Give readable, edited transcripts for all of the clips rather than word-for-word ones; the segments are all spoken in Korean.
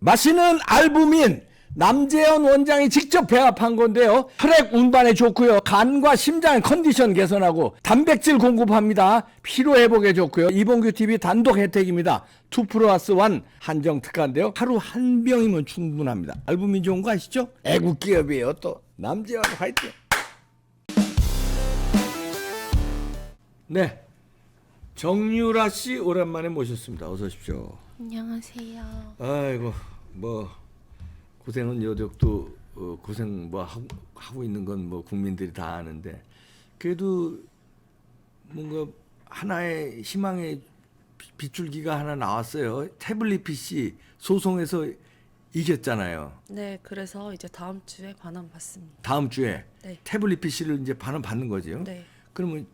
마시는 알부민 남재현 원장이 직접 배합한 건데요. 혈액 운반에 좋고요. 간과 심장 컨디션 개선하고 단백질 공급합니다. 피로 회복에 좋고요. 이봉규 TV 단독 혜택입니다. 2+1 한정 특가인데요. 하루 한 병이면 충분합니다. 알부민 좋은 거 아시죠? 애국 기업이에요. 또 남재현 화이팅. 네, 정유라 씨 오랜만에 모셨습니다. 어서 오십시오. 안녕하세요. 아이고 뭐 고생은 여력도 고생 뭐 하고 있는 건 뭐 국민들이 다 아는데 그래도 뭔가 하나의 희망의 빗줄기가 하나 나왔어요. 태블릿 PC 소송에서 이겼잖아요. 네, 그래서 이제 다음 주에 반환 받습니다. 다음 주에 네. 태블릿 PC를 이제 반환 받는 거죠. 네. 그러면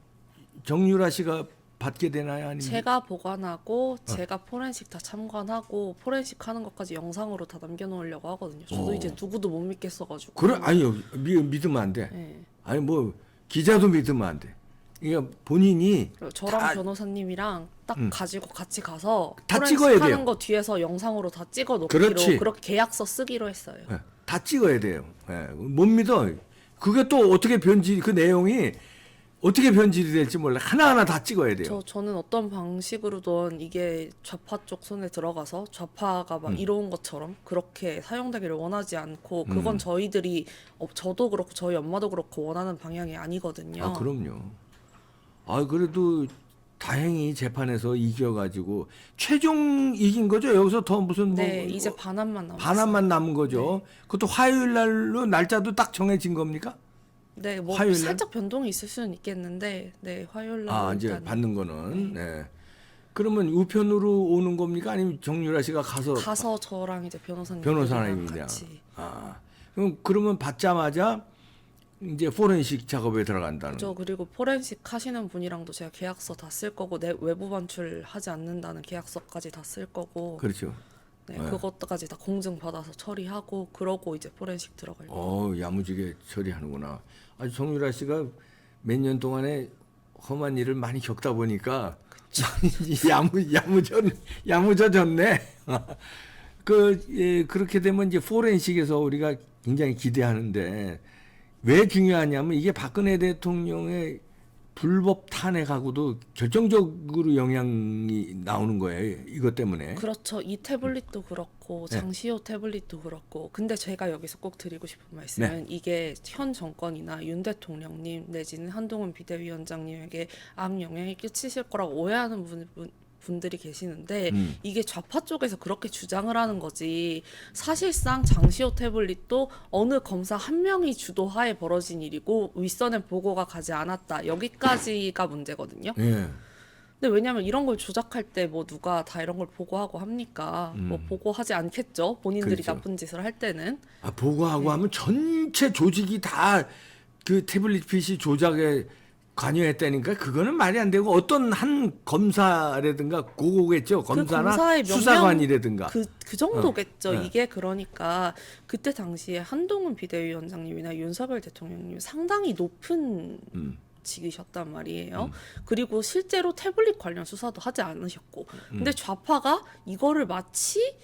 정유라 씨가 받게 되나요? 아니면 제가 보관하고 제가 포렌식 다 참관하고 포렌식 하는 것까지 영상으로 다 남겨놓으려고 하거든요. 저도 이제 누구도 못 믿겠어가지고. 그래? 아니요, 믿으면 안 돼. 네. 아니 뭐 기자도 믿으면 안 돼. 그러니까 본인이 그리고 저랑 다- 변호사님이랑 딱 가지고 같이 가서 다 포렌식 찍어야 하는 돼요. 거 뒤에서 영상으로 다 찍어 그렇지. 놓기로 그렇게 계약서 쓰기로 했어요. 예, 다 찍어야 돼요. 예, 못 믿어. 그게 또 어떻게 변질 그 내용이 어떻게 변질이 될지 몰라. 하나하나 다 찍어야 돼요. 저는 어떤 방식으로든 이게 좌파 쪽 손에 들어가서 좌파가 막 이로운 것처럼 그렇게 사용되기를 원하지 않고 그건 저희들이 저도 그렇고 저희 엄마도 그렇고 원하는 방향이 아니거든요. 아, 그럼요. 아, 그래도 다행히 재판에서 이겨가지고 최종 이긴 거죠. 여기서 더 무슨 뭐 네, 이제 반환만 남았어요. 반환만 남은 거죠. 그것도 화요일 날로 날짜도 딱 정해진 겁니까? 네, 뭐 화요일 날? 살짝 변동이 있을 수는 있겠는데, 네, 화요일 날 아, 이제 일단 받는 거는. 네. 그러면 우편으로 오는 겁니까? 아니면 정유라 씨가 가서 저랑 이제 변호사님이랑 같이. 아, 그러면 받자마자 이제 포렌식 작업에 들어간다는. 그리고 포렌식 하시는 분이랑도 제가 계약서 다 쓸 거고 외부 반출하지 않는다는 계약서까지 다 쓸 거고. 그렇죠. 네, 그것까지 다 공증 받아서 처리하고 그러고 이제 포렌식 들어갈 거예요. 야무지게 처리하는구나. 아주 정유라 씨가 몇 년 동안에 험한 일을 많이 겪다 보니까 야무져졌네. 그렇게 되면 이제 포렌식에서 우리가 굉장히 기대하는데 왜 중요하냐면 이게 박근혜 대통령의 불법 탄핵하고도 결정적으로 영향이 나오는 거예요. 이것 때문에. 그렇죠. 이 태블릿도 그렇고 네. 장시호 태블릿도 그렇고 근데 제가 여기서 꼭 드리고 싶은 말씀은 이게 현 정권이나 윤 대통령님 내지는 한동훈 비대위원장님에게 악영향이 끼치실 거라고 오해하는 분들이 계시는데 이게 좌파 쪽에서 그렇게 주장을 하는 거지 사실상 장시호 태블릿도 어느 검사 한 명이 주도하에 벌어진 일이고 윗선에 보고가 가지 않았다 여기까지가 문제거든요. 예. 근데 왜냐하면 이런 걸 조작할 때 뭐 누가 다 이런 걸 보고하고 합니까? 뭐 보고하지 않겠죠. 본인들이 그렇죠. 나쁜 짓을 할 때는. 보고하고 하면 전체 조직이 다 그 태블릿 PC 조작에 관여했다니까 그거는 말이 안 되고 어떤 한 검사라든가 그거겠죠. 검사나 검사의 수사관이라든가. 그 정도겠죠. 네. 이게 그러니까 그때 당시에 한동훈 비대위원장님이나 윤석열 대통령님 상당히 높은 직이셨단 말이에요. 그리고 실제로 태블릿 관련 수사도 하지 않으셨고. 근데 좌파가 이거를 마치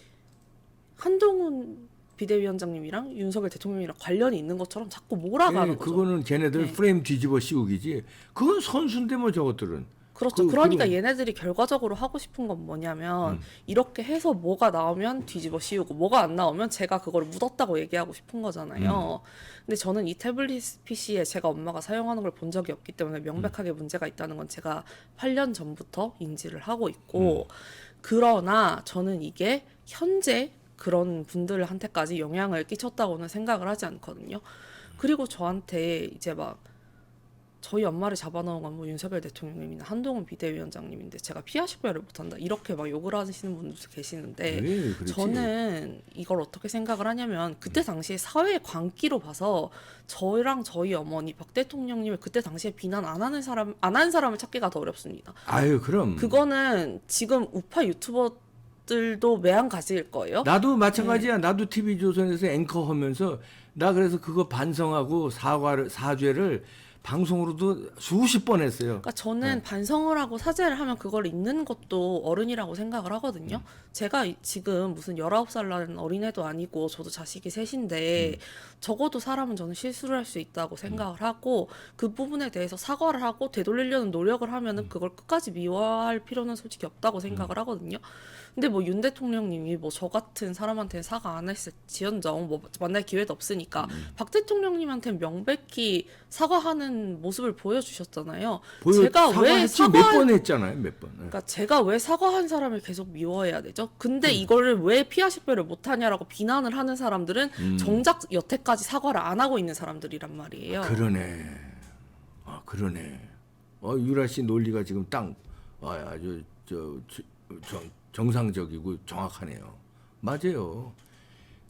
한동훈 비대위원장님이랑 윤석열 대통령이랑 관련이 있는 것처럼 자꾸 몰아가는 거죠. 그거는 걔네들 네. 프레임 뒤집어 씌우기지. 그건 선수인데 뭐 저것들은. 그렇죠. 그러니까 얘네들이 결과적으로 하고 싶은 건 뭐냐면 이렇게 해서 뭐가 나오면 뒤집어 씌우고 뭐가 안 나오면 제가 그걸 묻었다고 얘기하고 싶은 거잖아요. 근데 저는 이 태블릿 PC에 제가 엄마가 사용하는 걸 본 적이 없기 때문에 명백하게 문제가 있다는 건 제가 8년 전부터 인지를 하고 있고 그러나 저는 이게 현재 그런 분들한테까지 영향을 끼쳤다고는 생각을 하지 않거든요. 그리고 저한테 이제 막 저희 엄마를 잡아놓은 건 뭐 윤석열 대통령님이나 한동훈 비대위원장님인데 제가 피하 식별을 못한다 이렇게 막 욕을 하시는 분들도 계시는데 그렇지. 저는 이걸 어떻게 생각을 하냐면 그때 당시에 사회의 광기로 봐서 저랑 저희 어머니 박 대통령님을 그때 당시에 비난 안 한 사람을 찾기가 더 어렵습니다. 아유 그럼. 그거는 지금 우파 유튜버들도 매한가지일 거예요. 나도 마찬가지야. 나도 TV조선에서 앵커 하면서 나 그래서 그거 반성하고 사죄를 방송으로도 수십 번 했어요. 그러니까 저는 반성을 하고 사죄를 하면 그걸 잊는 것도 어른이라고 생각을 하거든요. 제가 지금 무슨 19살 난 어린애도 아니고 저도 자식이 셋인데 적어도 사람은 저는 실수를 할 수 있다고 생각을 하고 그 부분에 대해서 사과를 하고 되돌리려는 노력을 하면은 그걸 끝까지 미워할 필요는 솔직히 없다고 생각을 하거든요. 근데 뭐 윤 대통령님이 뭐 저 같은 사람한테는 사과 안 했을지언정 뭐 만날 기회도 없으니까 박 대통령님한테는 명백히 사과하는 모습을 보여주셨잖아요. 제가 왜 몇 번 했잖아요, 몇 번. 그러니까 제가 왜 사과한 사람을 계속 미워해야 되죠? 근데 이거를 왜 피아식별을 못하냐라고 비난을 하는 사람들은 정작 여태까지 사과를 안 하고 있는 사람들이란 말이에요. 그러네. 그러네. 유라 씨 논리가 지금 아주 정상적이고 정확하네요. 맞아요.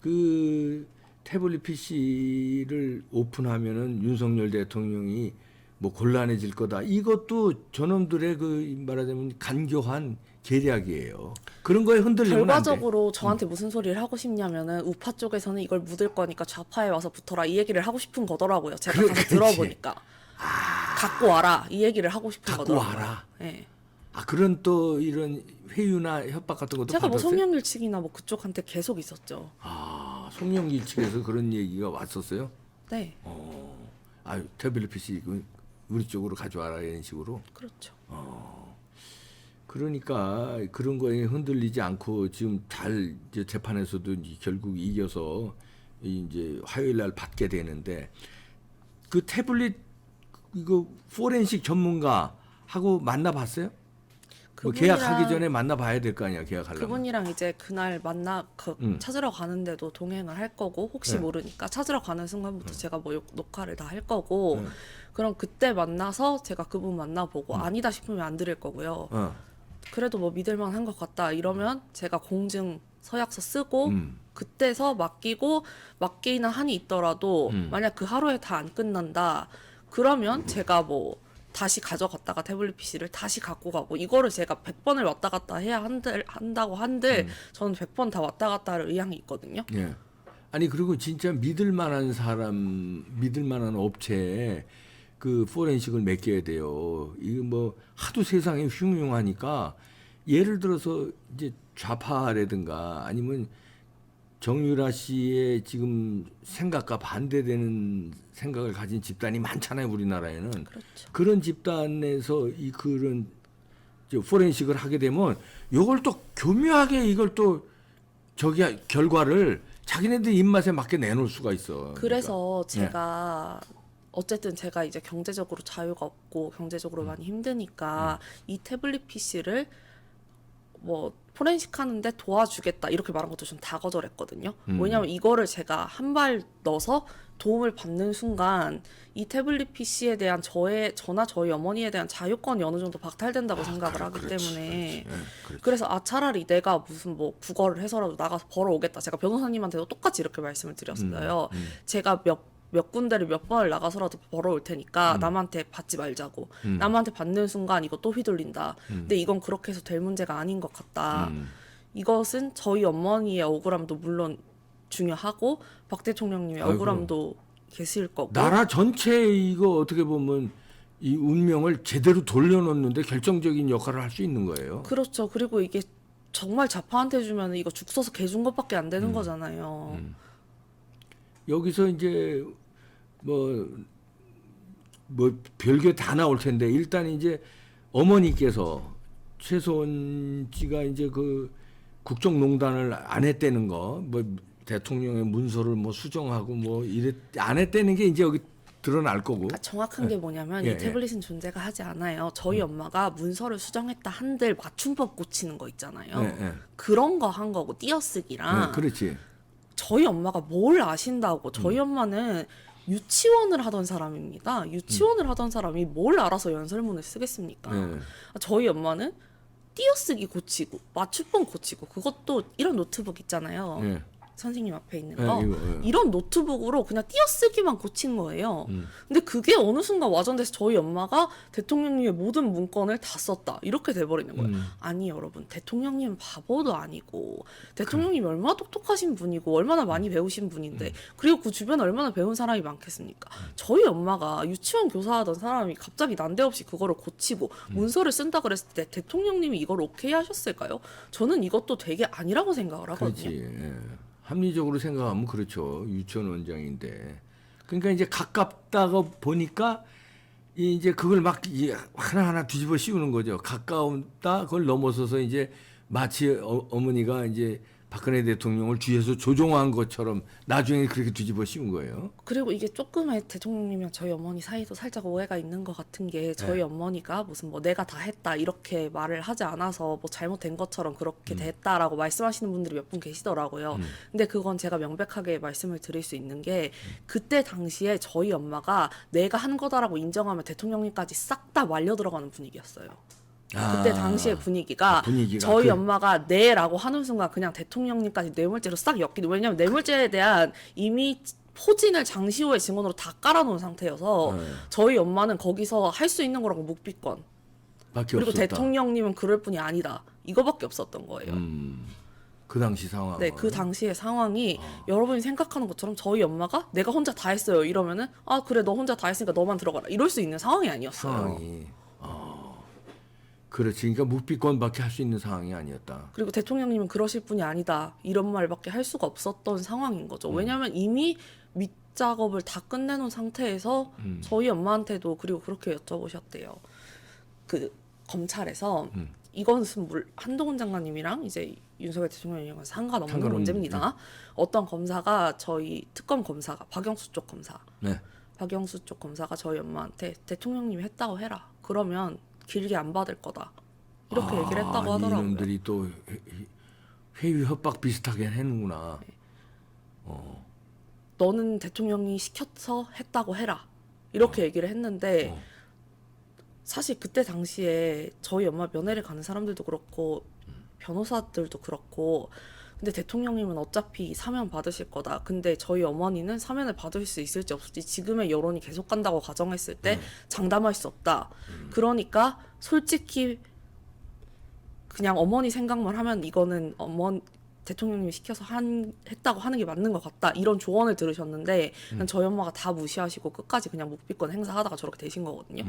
그 태블릿 PC를 오픈하면은 윤석열 대통령이 뭐 곤란해질 거다. 이것도 저놈들의 그 말하자면 간교한 계략이에요. 그런 거에 흔들리면 안 돼. 결과적으로 저한테 무슨 소리를 하고 싶냐면은 우파 쪽에서는 이걸 묻을 거니까 좌파에 와서 붙어라 이 얘기를 하고 싶은 거더라고요. 제가 가서 들어보니까 갖고 와라 이 얘기를 하고 싶은 갖고 거더라고요. 와라. 네. 그런 또 이런 회유나 협박 같은 것도 제가 뭐 받았어요? 송영길 측이나 뭐 그쪽한테 계속 있었죠. 송영길 측에서 그런 얘기가 왔었어요? 네. 태블릿 PC 우리 쪽으로 가져와라 이런 식으로. 그렇죠. 그러니까 그런 거에 흔들리지 않고 지금 잘 이제 재판에서도 이제 결국 이겨서 이제 화요일 날 받게 되는데 그 태블릿 이거 포렌식 전문가하고 만나봤어요? 뭐 계약하기 전에 만나봐야 될 거 아니야, 계약하려면. 그분이랑 이제 그날 찾으러 가는데도 동행을 할 거고 혹시 모르니까 찾으러 가는 순간부터 제가 뭐 녹화를 다 할 거고 그럼 그때 만나서 제가 그분 만나보고 아니다 싶으면 안 드릴 거고요. 그래도 뭐 믿을만 한 것 같다 이러면 제가 공증 서약서 쓰고 그때서 맡기는 한이 있더라도 만약 그 하루에 다 안 끝난다 그러면 제가 뭐 다시 가져갔다가 태블릿 PC를 다시 갖고 가고 이거를 제가 100번을 왔다 갔다 해야 한다고 한들 저는 100번 다 왔다 갔다 할 의향이 있거든요. 예. 아니 그리고 진짜 믿을 만한 사람, 믿을 만한 업체에 그 포렌식을 맡겨야 돼요. 이거 뭐 하도 세상에 흉흉하니까 예를 들어서 이제 좌파라든가 아니면 정유라 씨의 지금 생각과 반대되는 생각을 가진 집단이 많잖아요, 우리나라에는. 그렇죠. 그런 집단에서 그런 포렌식을 하게 되면 이걸 또 교묘하게 이걸 또 결과를 자기네들 입맛에 맞게 내놓을 수가 있어. 그래서 그러니까. 제가 어쨌든 제가 이제 경제적으로 자유가 없고 경제적으로 많이 힘드니까 이 태블릿 PC를 뭐 포렌식 하는데 도와주겠다 이렇게 말한 것도 좀 다 거절했거든요. 왜냐하면 이거를 제가 한 발 넣어서 도움을 받는 순간 이 태블릿 PC에 대한 저나 저희 어머니에 대한 자유권이 어느 정도 박탈된다고 생각을 하기 때문에 그래서 차라리 내가 무슨 뭐 국어를 해서라도 나가서 벌어오겠다. 제가 변호사님한테도 똑같이 이렇게 말씀을 드렸어요. 제가 몇 군데를 몇 번을 나가서라도 벌어올 테니까 남한테 받지 말자고. 남한테 받는 순간 이거 또 휘둘린다. 근데 이건 그렇게 해서 될 문제가 아닌 것 같다. 이것은 저희 어머니의 억울함도 물론 중요하고 박 대통령님의 억울함도 계실 거고. 나라 전체 이거 어떻게 보면 이 운명을 제대로 돌려놓는데 결정적인 역할을 할 수 있는 거예요. 그렇죠. 그리고 이게 정말 좌파한테 주면 이거 죽 써서 개 준 것밖에 안 되는 거잖아요. 여기서 이제 뭐 별게 다 나올 텐데 일단 이제 어머니께서 최소원 씨가 이제 그 국정농단을 안 했다는 거, 뭐 대통령의 문서를 뭐 수정하고 뭐 안 했다는 게 이제 여기 드러날 거고. 정확한 게 뭐냐면 이 태블릿은 존재가 하지 않아요. 저희 엄마가 문서를 수정했다 한들 맞춤법 고치는 거 있잖아요. 그런 거 한 거고 띄어쓰기랑. 그렇지. 저희 엄마가 뭘 아신다고. 저희 엄마는 유치원을 하던 사람입니다. 유치원을 하던 사람이 뭘 알아서 연설문을 쓰겠습니까? 저희 엄마는 띄어쓰기 고치고 맞춤법 고치고 그것도 이런 노트북 있잖아요. 선생님 앞에 있는 예, 거 이거, 예. 이런 노트북으로 그냥 띄어쓰기만 고친 거예요. 근데 그게 어느 순간 와전돼서 저희 엄마가 대통령님의 모든 문건을 다 썼다 이렇게 돼버리는 거예요. 아니 여러분 대통령님 바보도 아니고 대통령님 얼마나 똑똑하신 분이고 얼마나 많이 배우신 분인데 그리고 그 주변에 얼마나 배운 사람이 많겠습니까? 저희 엄마가 유치원 교사하던 사람이 갑자기 난데없이 그거를 고치고 문서를 쓴다 그랬을 때 대통령님이 이걸 오케이 하셨을까요? 저는 이것도 되게 아니라고 생각을 하거든요. 그렇지. 예. 합리적으로 생각하면 그렇죠. 유치원 원장인데. 그러니까 이제 가깝다고 보니까 이제 그걸 막 하나하나 뒤집어 씌우는 거죠. 가까웠다 그걸 넘어서서 이제 마치 어머니가 이제 박근혜 대통령을 뒤에서 조종한 것처럼 나중에 그렇게 뒤집어 씌운 거예요. 그리고 이게 조금의 대통령님이랑 저희 어머니 사이도 살짝 오해가 있는 것 같은 게 저희 네. 어머니가 무슨 뭐 내가 다 했다 이렇게 말을 하지 않아서 뭐 잘못된 것처럼 그렇게 됐다라고 말씀하시는 분들이 몇 분 계시더라고요. 근데 그건 제가 명백하게 말씀을 드릴 수 있는 게 그때 당시에 저희 엄마가 내가 한 거다라고 인정하면 대통령님까지 싹 다 말려 들어가는 분위기였어요. 그때 당시의 분위기가 저희 엄마가 네라고 하는 순간 그냥 대통령님까지 뇌물죄로 싹 엮이는 왜냐면 뇌물죄에 대한 이미 포진을 장시호의 증언으로 다 깔아놓은 상태여서 저희 엄마는 거기서 할 수 있는 거라고 묵비권 그리고 없었다. 대통령님은 그럴 뿐이 아니다 이거밖에 없었던 거예요. 그 당시 상황. 네, 그 당시의 상황이 여러분이 생각하는 것처럼 저희 엄마가 내가 혼자 다 했어요 이러면은 아 그래 너 혼자 다 했으니까 너만 들어가라 이럴 수 있는 상황이 아니었어요. 상황이. 그렇지. 그러니까 묵비권밖에 할 수 있는 상황이 아니었다. 그리고 대통령님은 그러실 분이 아니다. 이런 말밖에 할 수가 없었던 상황인 거죠. 왜냐하면 이미 밑작업을 다 끝내놓은 상태에서 저희 엄마한테도 그리고 그렇게 여쭤보셨대요. 그 검찰에서 이것은 한동훈 장관님이랑 이제 윤석열 대통령이랑 상관없는 문제입니다. 어떤 검사가 저희 특검 검사가 박영수 쪽 검사, 네. 박영수 쪽 검사가 저희 엄마한테 대통령님이 했다고 해라. 그러면 길게 안 받을 거다. 이렇게 얘기를 했다고 하더라고요. 이놈들이 또 회유 협박 비슷하게 하는구나. 너는 대통령이 시켜서 했다고 해라. 이렇게 얘기를 했는데 사실 그때 당시에 저희 엄마 면회를 가는 사람들도 그렇고 변호사들도 그렇고 근데 대통령님은 어차피 사면 받으실 거다. 근데 저희 어머니는 사면을 받을 수 있을지 없을지 지금의 여론이 계속 간다고 가정했을 때 장담할 수 없다. 그러니까 솔직히 그냥 어머니 생각만 하면 이거는 대통령님이 시켜서 했다고 하는 게 맞는 것 같다. 이런 조언을 들으셨는데 그냥 저희 엄마가 다 무시하시고 끝까지 그냥 묵비권 행사하다가 저렇게 되신 거거든요.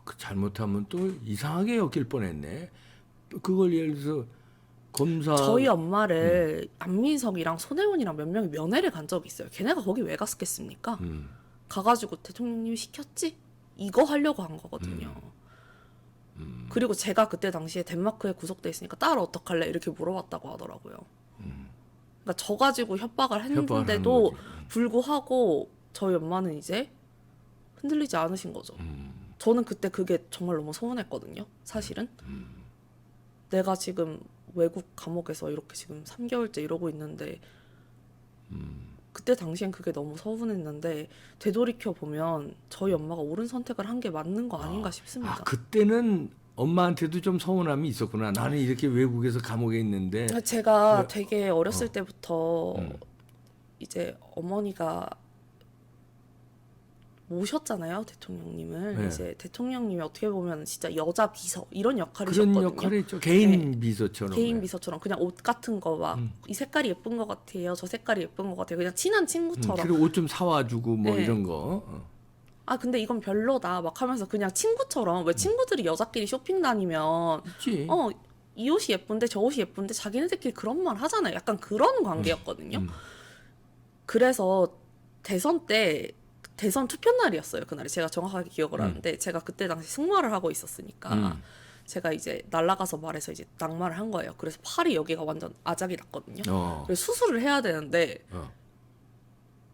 그 잘못하면 또 이상하게 엮일 뻔했네. 그걸 예를 들어서 검사 저희 엄마를 안민석이랑 손혜원이랑 몇 명이 면회를 간 적이 있어요. 걔네가 거기 왜 갔겠습니까? 가가지고 대통령님이 시켰지? 이거 하려고 한 거거든요. 그리고 제가 그때 당시에 덴마크에 구속돼 있으니까 딸 어떡할래? 이렇게 물어봤다고 하더라고요. 그러니까 저 가지고 협박을 했는데도 불구하고 저희 엄마는 이제 흔들리지 않으신 거죠. 저는 그때 그게 정말 너무 서운했거든요. 사실은. 내가 지금 외국 감옥에서 이렇게 지금 3개월째 이러고 있는데 그때 당시엔 그게 너무 서운했는데 되돌이켜 보면 저희 엄마가 옳은 선택을 한 게 맞는 거 아닌가 싶습니다. 그때는 엄마한테도 좀 서운함이 있었구나. 나는 이렇게 외국에서 감옥에 있는데 제가 되게 어렸을 때부터 이제 어머니가 모셨잖아요 대통령님을. 네. 이제 대통령님이 어떻게 보면 진짜 여자 비서 이런 그런 역할이셨거든요. 역할을 했죠. 개인 네. 비서처럼. 개인 비서처럼 그냥 옷 같은 거 막 이 색깔이 예쁜 것 같아요. 저 색깔이 예쁜 것 같아요. 그냥 친한 친구처럼. 그리고 옷 좀 사와주고 뭐 네. 이런 거. 아 근데 이건 별로다 막 하면서 그냥 친구처럼 왜 친구들이 여자끼리 쇼핑 다니면 있지. 이 옷이 예쁜데 저 옷이 예쁜데 자기네들끼리 그런 말 하잖아요. 약간 그런 관계였거든요. 그래서 대선 때 대선 투표 날이었어요. 그날이 제가 정확하게 기억을 하는데 제가 그때 당시 승마를 하고 있었으니까 제가 이제 날아가서 말해서 이제 낙마를 한 거예요. 그래서 팔이 여기가 완전 아작이 났거든요. 그래서 수술을 해야 되는데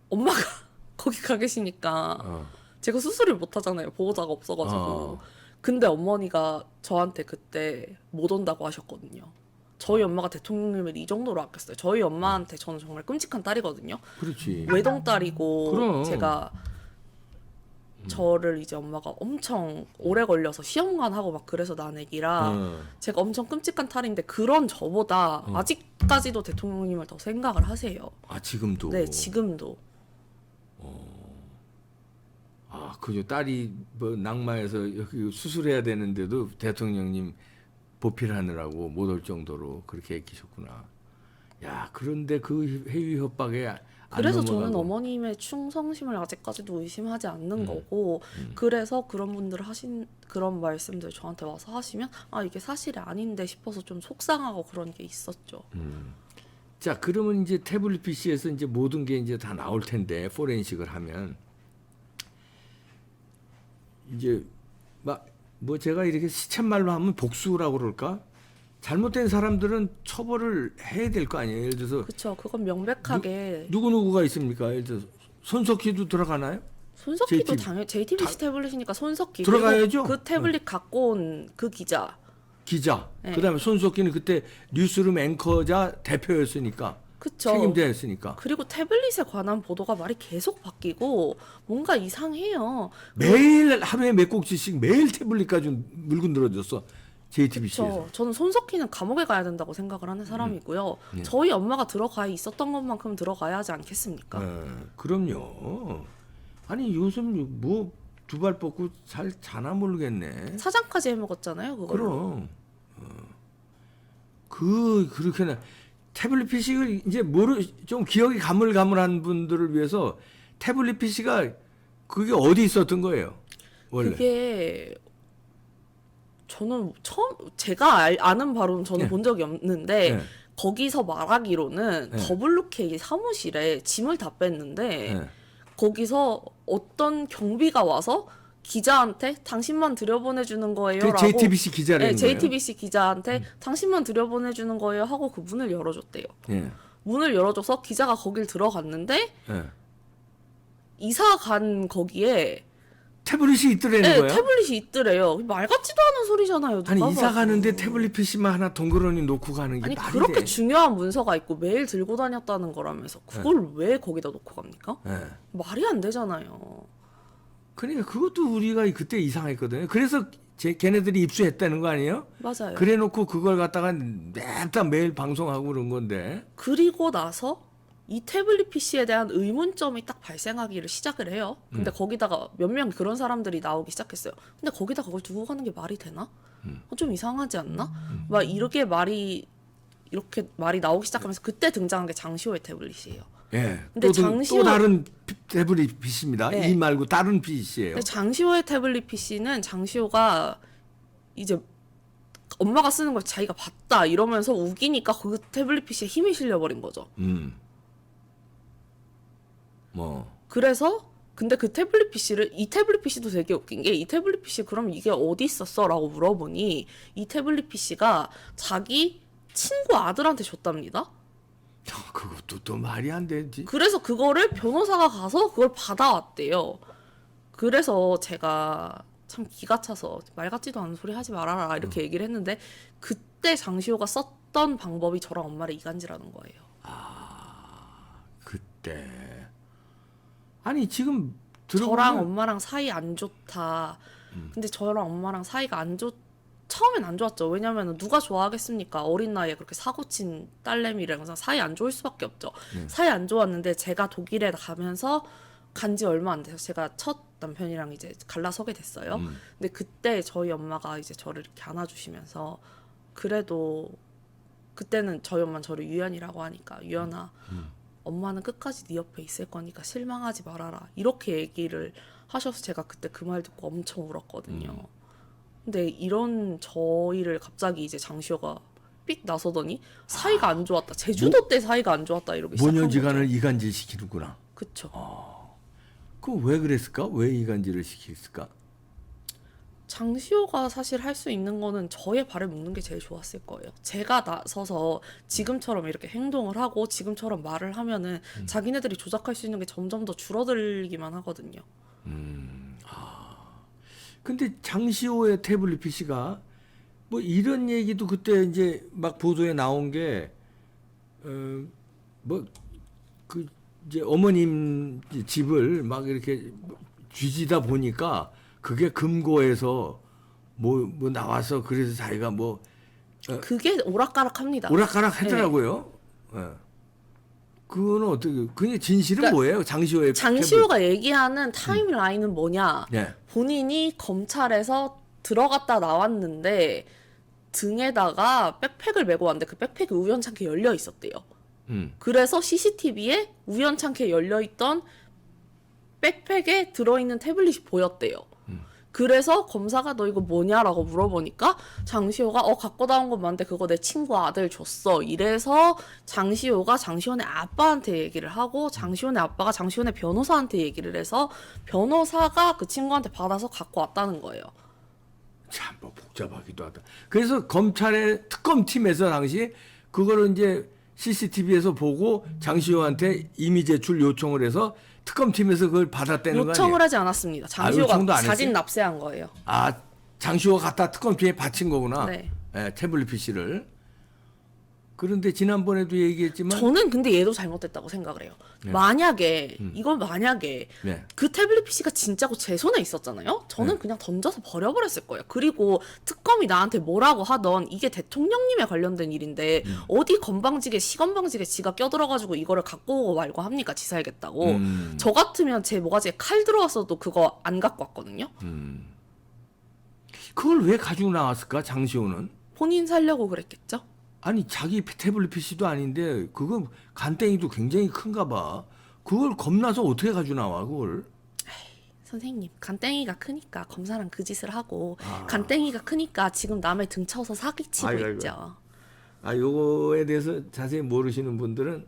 엄마가 거기 가 계시니까 제가 수술을 못 하잖아요. 보호자가 없어가지고. 근데 어머니가 저한테 그때 못 온다고 하셨거든요. 저희 엄마가 대통령님을 이 정도로 아꼈어요. 저희 엄마한테 저는 정말 끔찍한 딸이거든요. 그렇지. 외동딸이고 그럼. 제가 저를 이제 엄마가 엄청 오래 걸려서 시험관 하고 막 그래서 난 애기라 제가 엄청 끔찍한 탈인데 그런 저보다 아직까지도 대통령님을 더 생각을 하세요. 아, 지금도. 네, 지금도. 아, 그죠. 딸이 뭐 낙마해서 여기 수술해야 되는데도 대통령님 보필하느라고 못 올 정도로 그렇게 애끼셨구나. 야, 그런데 그 해위 협박에 안 그래서 저는 넘어가고. 어머님의 충성심을 아직까지도 의심하지 않는 거고, 그래서 그런 분들 하신 그런 말씀들 저한테 와서 하시면 아 이게 사실이 아닌데 싶어서 좀 속상하고 그런 게 있었죠. 자, 그러면 이제 태블릿 PC에서 이제 모든 게 이제 다 나올 텐데 포렌식을 하면 이제 막 뭐 제가 이렇게 시쳇말로 하면 복수라고 그럴까? 잘못된 사람들은 처벌을 해야 될 거 아니에요. 예를 들어서 그렇죠. 그건 명백하게 누구누구가 있습니까? 예를 들어서 손석희도 들어가나요? 손석희도 JTBC. 당연히 JTBC 태블릿이니까 손석희 들어가야죠. 그리고 그 태블릿 갖고 온 그 기자. 기자. 네. 그다음에 손석희는 그때 뉴스룸 앵커자 대표였으니까 그쵸. 책임자였으니까 그리고 태블릿에 관한 보도가 말이 계속 바뀌고 뭔가 이상해요. 매일 하루에 몇 곡지씩 매일 태블릿 가지고 물고 늘어졌어. JTBC에서. 저는 손석희는 감옥에 가야 된다고 생각을 하는 사람이고요. 저희 엄마가 들어가 있었던 것만큼 들어가야 하지 않겠습니까? 그럼요. 아니 요즘 뭐 두 발 뻗고 잘 자나 모르겠네. 사장까지 해먹었잖아요, 그걸로. 그럼 그렇게는 태블릿 PC를 이제 좀 기억이 가물가물한 분들을 위해서 태블릿 PC가 그게 어디 있었던 거예요? 원래. 그게 저는 처음 제가 아는 바로는 저는 네. 본 적이 없는데 네. 거기서 말하기로는 네. 더블루케이 사무실에 짐을 다 뺐는데 네. 거기서 어떤 경비가 와서 기자한테 당신만 들여보내주는 거예요. 그 라고 JTBC 기자라는 네, 거예요. JTBC 기자한테 당신만 들여보내주는 거예요 하고 그 문을 열어줬대요. 예. 문을 열어줘서 기자가 거길 들어갔는데 예. 이사 간 거기에 태블릿이 있더라는 네, 거야? 태블릿이 있더래요. 말 같지도 않은 소리잖아요. 누가 아니 이사 봐도. 가는데 태블릿 PC만 하나 동그러니 놓고 가는 게 아니 말이 그렇게 돼? 중요한 문서가 있고 매일 들고 다녔다는 거라면서 그걸 왜 거기다 놓고 갑니까? 예. 말이 안 되잖아요. 그러니까 그것도 우리가 그때 이상했거든요. 그래서 걔네들이 입수했다는 거 아니에요? 맞아요. 그래놓고 그걸 갖다가 맨날 매일 방송하고 그런 건데. 그리고 나서 이 태블릿 PC에 대한 의문점이 딱 발생하기를 시작을 해요. 근데 거기다가 몇 명 그런 사람들이 나오기 시작했어요. 근데 거기다 그걸 두고 가는 게 말이 되나? 좀 이상하지 않나? 막 이렇게 말이 나오기 시작하면서 그때 등장한 게 장시호의 태블릿이에요. 예. 근데 또 다른 태블릿 PC입니다. 네. 이 말고 다른 PC예요. 근데 장시호의 태블릿 PC는 장시호가 이제 엄마가 쓰는 걸 자기가 봤다 이러면서 우기니까 그 태블릿 PC에 힘이 실려버린 거죠. 뭐. 그래서 근데 그 태블릿 PC를 이 태블릿 PC도 되게 웃긴 게 이 태블릿 PC 그럼 이게 어디 있었어? 라고 물어보니 이 태블릿 PC가 자기 친구 아들한테 줬답니다. 그것도 또 말이 안 되지. 그래서 그거를 변호사가 가서 그걸 받아왔대요. 그래서 제가 참 기가 차서 말 같지도 않은 소리 하지 말아라 이렇게 얘기를 했는데 그때 장시호가 썼던 방법이 저랑 엄마를 이간질하는 거예요. 그때. 아니 지금 저랑 들어보면 엄마랑 사이 안 좋다. 근데 저랑 엄마랑 사이가 처음엔 안 좋았죠. 왜냐면 누가 좋아하겠습니까? 어린 나이에 그렇게 사고친 딸내미랑 사이 안 좋을 수밖에 없죠. 사이 안 좋았는데 제가 독일에 가면서 간지 얼마 안 돼서 제가 첫 남편이랑 이제 갈라서게 됐어요. 근데 그때 저희 엄마가 이제 저를 이렇게 안아주시면서 그래도 그때는 저희 엄마는 저를 유연이라고 하니까 유연아 엄마는 끝까지 네 옆에 있을 거니까 실망하지 말아라 이렇게 얘기를 하셔서 제가 그때 그 말 듣고 엄청 울었거든요. 근데 이런 저희를 갑자기 이제 장시호가 삑 나서더니 사이가 안 좋았다. 제주도 때 사이가 안 좋았다 이러기 시작한 거죠. 모녀지간을 이간질 시키는구나. 그쵸. 그 왜 그랬을까? 왜 이간질을 시켰을까? 장시호가 사실 할 수 있는 거는 저의 발을 묶는 게 제일 좋았을 거예요. 제가 나서서 지금처럼 이렇게 행동을 하고 지금처럼 말을 하면은 자기네들이 조작할 수 있는 게 점점 더 줄어들기만 하거든요. 근데 장시호의 태블릿 PC가 뭐 이런 얘기도 그때 이제 막 보도에 나온 게 뭐 그 이제 어머님 집을 막 이렇게 뒤지다 보니까 그게 금고에서 뭐 나와서 그래서 자기가 뭐 그게 오락가락합니다. 오락가락 하더라고요. 예. 그거는 어떻게? 그게 진실은 그러니까 뭐예요? 장시호의 장시호가 얘기하는 타임라인은 뭐냐? 네. 본인이 검찰에서 들어갔다 나왔는데 등에다가 백팩을 메고 왔는데 그 백팩이 우연찮게 열려 있었대요. 그래서 CCTV에 우연찮게 열려 있던 백팩에 들어있는 태블릿이 보였대요. 그래서 검사가 너 이거 뭐냐라고 물어보니까 장시호가 갖고 나온 건 맞는데 그거 내 친구 아들 줬어. 이래서 장시호가 장시호네 아빠한테 얘기를 하고 장시호네 아빠가 장시호네 변호사한테 얘기를 해서 변호사가 그 친구한테 받아서 갖고 왔다는 거예요. 참 뭐 복잡하기도 하다. 그래서 검찰의 특검팀에서 당시 그거를 이제 CCTV에서 보고 장시호한테 임의 제출 요청을 해서 특검팀에서 그걸 받았다는 거 아니에요? 요청을 하지 않았습니다. 요청도 장시호가 안 사진 했어요? 납세한 거예요. 아, 장시호가 갖다 특검팀에 바친 거구나. 네. 예, 태블릿 PC를. 그런데 지난번에도 얘기했지만 저는 근데 얘도 잘못됐다고 생각을 해요. 네. 만약에 이건 만약에 네. 그 태블릿 PC가 진짜고 제 손에 있었잖아요. 저는 그냥 던져서 버려버렸을 거예요. 그리고 특검이 나한테 뭐라고 하던 이게 대통령님에 관련된 일인데 어디 건방지게 시건방지게 지가 껴들어가지고 이거를 갖고 오고 말고 합니까? 지사야겠다고. 저 같으면 제 모가지에 칼 들어왔어도 그거 안 갖고 왔거든요. 그걸 왜 가지고 나왔을까? 장시호는? 본인 살려고 그랬겠죠? 아니 자기 태블릿 PC도 아닌데 그거 간땡이도 굉장히 큰가 봐. 그걸 겁나서 어떻게 가지고 나와 그걸? 선생님, 간땡이가 크니까 검사랑 그 짓을 하고 간땡이가 크니까 지금 남의 등 쳐서 사기치고 아이고. 있죠. 아 요거에 대해서 자세히 모르시는 분들은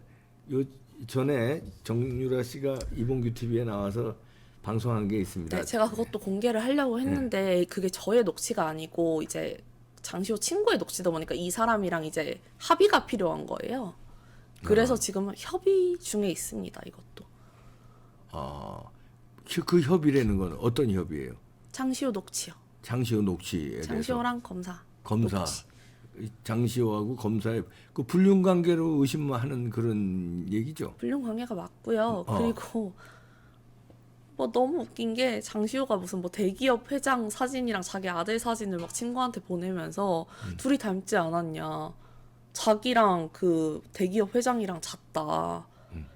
요 전에 정유라 씨가 이봉규 TV에 나와서 방송한 게 있습니다. 네, 제가 그것도 공개를 하려고 했는데 그게 저의 녹취가 아니고 이제 장시호 친구의 녹취다 보니까 이 사람이랑 이제 합의가 필요한 거예요. 그래서 지금 협의 중에 있습니다. 이것도. 그 협의라는 건 어떤 협의예요? 장시호 녹취요. 장시호 녹취에 대해서. 장시호랑 검사. 녹취. 장시호하고 검사의 그 불륜 관계로 의심하는 그런 얘기죠. 불륜 관계가 맞고요. 그리고 뭐 너무 웃긴 게 장시호가 무슨 뭐 대기업 회장 사진이랑 자기 아들 사진을 막 친구한테 보내면서 둘이 닮지 않았냐. 자기랑 그 대기업 회장이랑 잤다.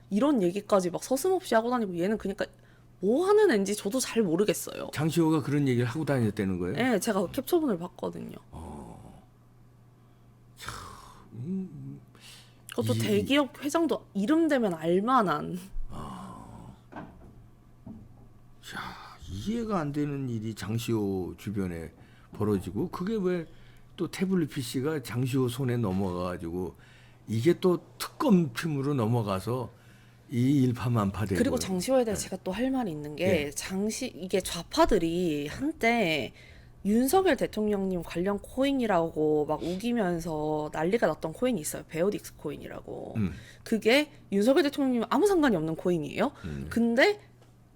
이런 얘기까지 막 서슴없이 하고 다니고 얘는 그러니까 뭐 하는 애인지 저도 잘 모르겠어요. 장시호가 그런 얘기를 하고 다녔다는 거예요? 네, 제가 그 캡처본을 봤거든요. 그것도 대기업 회장도 이름 대면 알만한. 이해가 안 되는 일이 장시호 주변에 벌어지고 그게 왜 또 태블릿 PC가 장시호 손에 넘어가가지고 이게 또 특검팀으로 넘어가서 이 일파만파되고 그리고 장시호에 대해 제가 또 할 말이 있는 게 이게 좌파들이 한때 윤석열 대통령님 관련 코인이라고 막 우기면서 난리가 났던 코인이 있어요. 베어딕스 코인이라고. 그게 윤석열 대통령님 아무 상관이 없는 코인이에요. 근데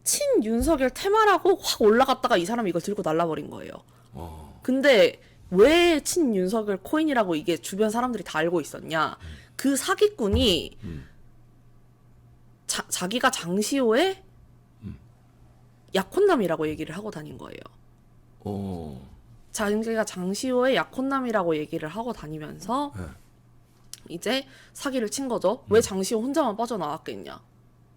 친 윤석열 테마라고 확 올라갔다가 이 사람이 이걸 들고 날라버린 거예요. 근데 왜 친 윤석열 코인이라고 이게 주변 사람들이 다 알고 있었냐? 그 사기꾼이 자기가 장시호의 약혼남이라고 얘기를 하고 다닌 거예요. 자기가 장시호의 약혼남이라고 얘기를 하고 다니면서 이제 사기를 친 거죠. 왜 장시호 혼자만 빠져나왔겠냐?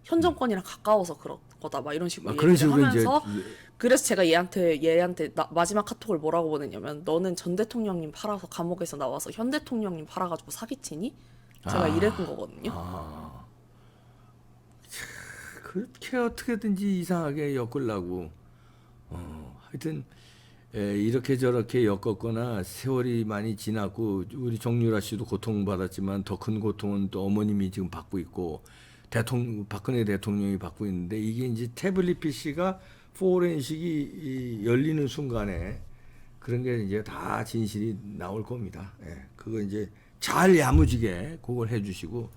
현 정권이랑 가까워서 그런 거다. 막 이런 식으로 그런 얘기를 식으로 하면서 이제 그래서 제가 얘한테 마지막 카톡을 뭐라고 보냈냐면 너는 전 대통령님 팔아서 감옥에서 나와서 현 대통령님 팔아가지고 사기치니? 제가 이랬던 거거든요. 그렇게 어떻게든지 이상하게 엮으려고 하여튼 이렇게 저렇게 엮었거나 세월이 많이 지났고 우리 정유라 씨도 고통받았지만 더 큰 고통은 또 어머님이 지금 받고 있고 박근혜 대통령이 받고 있는데 이게 이제 태블릿 PC가 포렌식이 열리는 순간에 그런 게 이제 다 진실이 나올 겁니다. 그거 이제 잘 야무지게 그걸 해주시고